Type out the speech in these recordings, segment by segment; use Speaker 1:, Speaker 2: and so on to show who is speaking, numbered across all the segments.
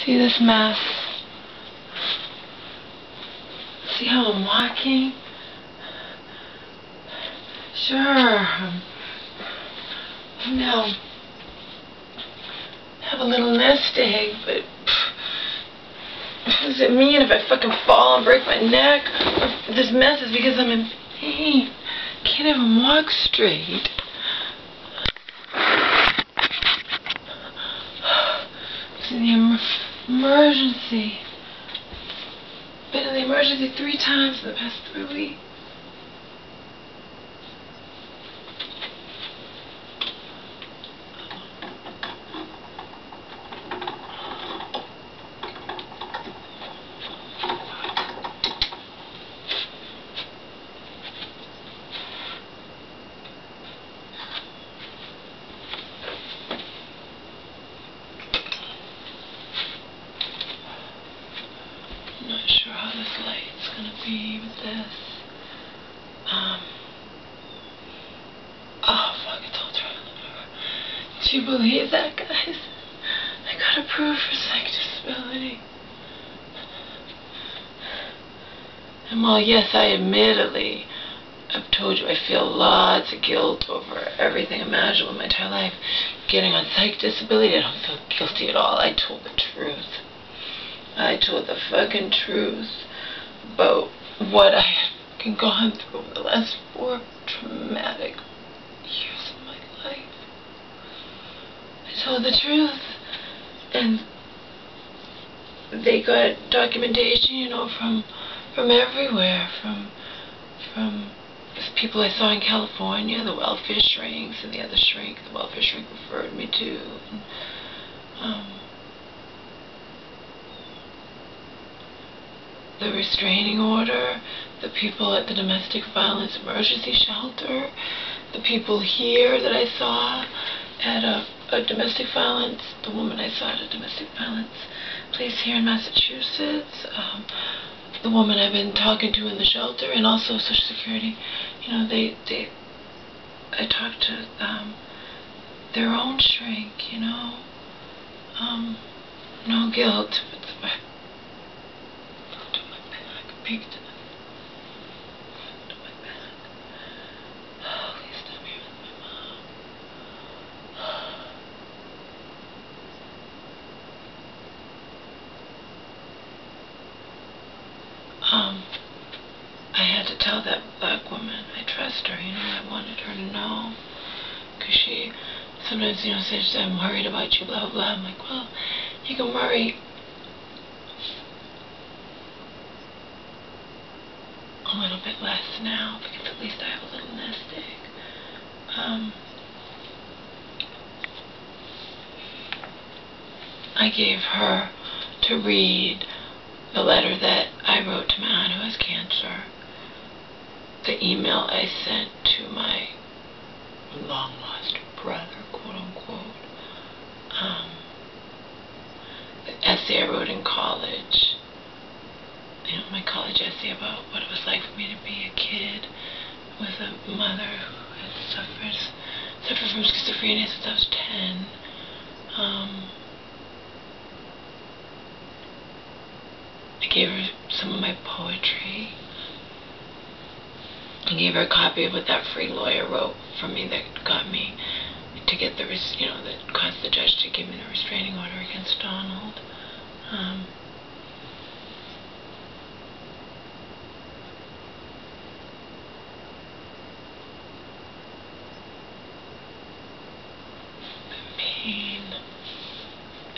Speaker 1: See this mess? See how I'm walking? Sure. Now, have a little nest egg, but what does it mean if I fucking fall and break my neck? Or this mess is because I'm in pain. Can't even walk straight. It's in the emergency. Been in the emergency 3 times in the past 3 weeks. I'm not sure how this light's gonna be with this. Oh fuck, it's all trial. Do you believe that, guys? I got approved for psych disability. And while yes, I admittedly, I've told you I feel lots of guilt over everything imaginable in my entire life, getting on psych disability, I don't feel guilty at all. I told the truth. I told the fucking truth about what I had gone through over the last 4 traumatic years of my life. I told the truth, and they got documentation, you know, from everywhere, from people I saw in California, the welfare shrinks, and the other shrink, the welfare shrink referred me to. And, the restraining order, the people at the domestic violence emergency shelter, the people here that I saw at a domestic violence, the woman I saw at a domestic violence place here in Massachusetts, the woman I've been talking to in the shelter, and also Social Security. You know, I talked to their own shrink, you know. No guilt. Peeked into my back. Oh, at least I'm here with my mom. I had to tell that black woman I trust her, you know, I wanted her to know. Because she sometimes, you know, says, I'm worried about you, blah, blah, blah. I'm like, well, you can worry a little bit less now, because at least I have a little nest egg. I gave her to read the letter that I wrote to my aunt who has cancer, the email I sent to my long-lost brother, quote-unquote, the essay I wrote in college, you know, my college essay about what it was like for me to be a kid with a mother who had suffered from schizophrenia since I was 10. I gave her some of my poetry. I gave her a copy of what that free lawyer wrote for me that got me to get the, you know, that caused the judge to give me the restraining order against Donald.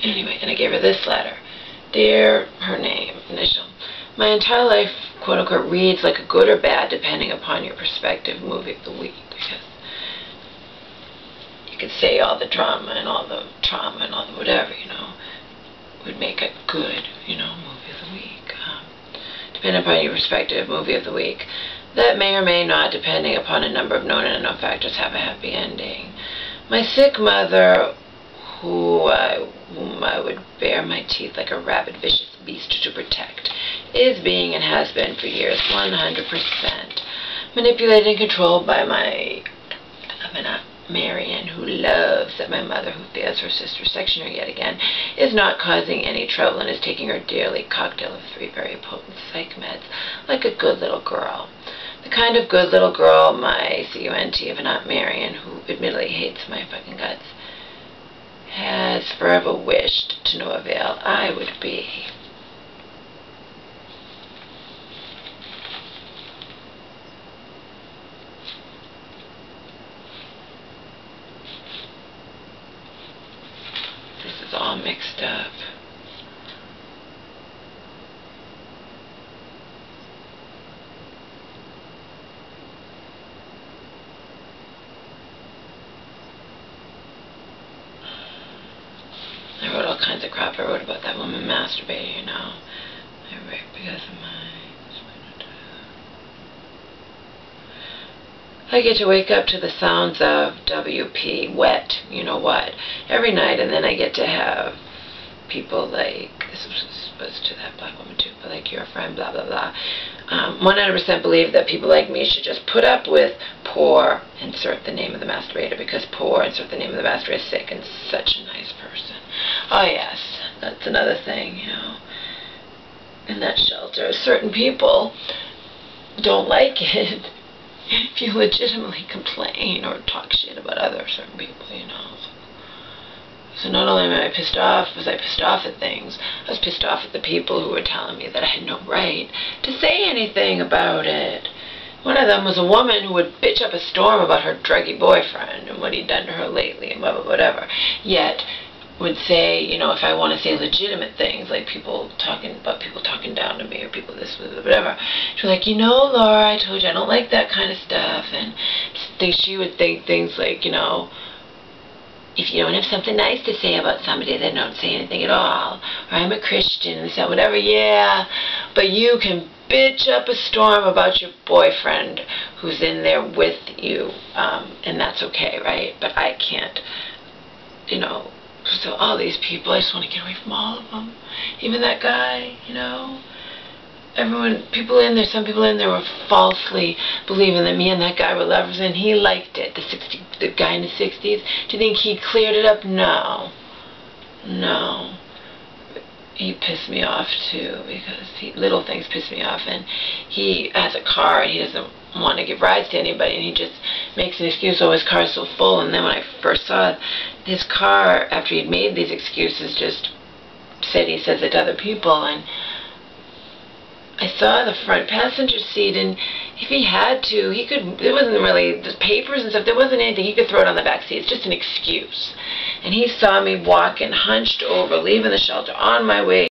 Speaker 1: Anyway, and I gave her this letter. Dear, her name, initial. My entire life, quote-unquote, reads like a good or bad, depending upon your perspective, movie of the week. Because you could say all the drama and all the trauma and all the whatever, you know, would make a good, you know, movie of the week. Depending upon your perspective, movie of the week. That may or may not, depending upon a number of known and unknown factors, have a happy ending. My sick mother, whom I would bare my teeth like a rabid, vicious beast to protect, is being and has been for years 100% manipulated and controlled by my Marion, who loves that my mother, who fears her sister section her yet again, is not causing any trouble and is taking her daily cocktail of 3 very potent psych meds like a good little girl. The kind of good little girl my CUNT of an Aunt Marion, who admittedly hates my fucking guts, has forever wished to no avail I would be. This is all mixed up. I wrote all kinds of crap. I wrote about that woman masturbating, you know. I wrote because of my... I get to wake up to the sounds of WP, wet, you know what, every night, and then I get to have people like, this was supposed to that black woman too, but like your friend, blah, blah, blah. 100% believe that people like me should just put up with poor, insert the name of the masturbator, because poor, insert the name of the masturbator, is sick and such a nice person. Oh yes, that's another thing, you know. In that shelter, certain people don't like it if you legitimately complain or talk shit about other certain people, you know. So not only am I pissed off, was I pissed off at things, I was pissed off at the people who were telling me that I had no right to say anything about it. One of them was a woman who would bitch up a storm about her druggy boyfriend and what he'd done to her lately and blah, blah, whatever. Yet would say, you know, if I want to say legitimate things, like people talking down to me or people this, whatever, she's like, you know, Laura, I told you I don't like that kind of stuff. And she would think things like, you know, if you don't have something nice to say about somebody, then don't say anything at all. Or I'm a Christian and so whatever, yeah. But you can bitch up a storm about your boyfriend who's in there with you, and that's okay, right? But I can't, you know. So all these people, I just want to get away from all of them. Even that guy, you know. Everyone, people in there, some people in there were falsely believing that me and that guy were lovers, and he liked it. The guy in the 60s. Do you think he cleared it up? No. No. He pissed me off too, because little things piss me off, and he has a car and he doesn't want to give rides to anybody, and he just makes an excuse, oh, his car's so full. And then when I first saw his car, after he'd made these excuses, just said he says it to other people, and I saw the front passenger seat, and if he had to, he could, there wasn't really, the papers and stuff, there wasn't anything, he could throw it on the back seat. It's just an excuse. And he saw me walking, hunched over, leaving the shelter, on my way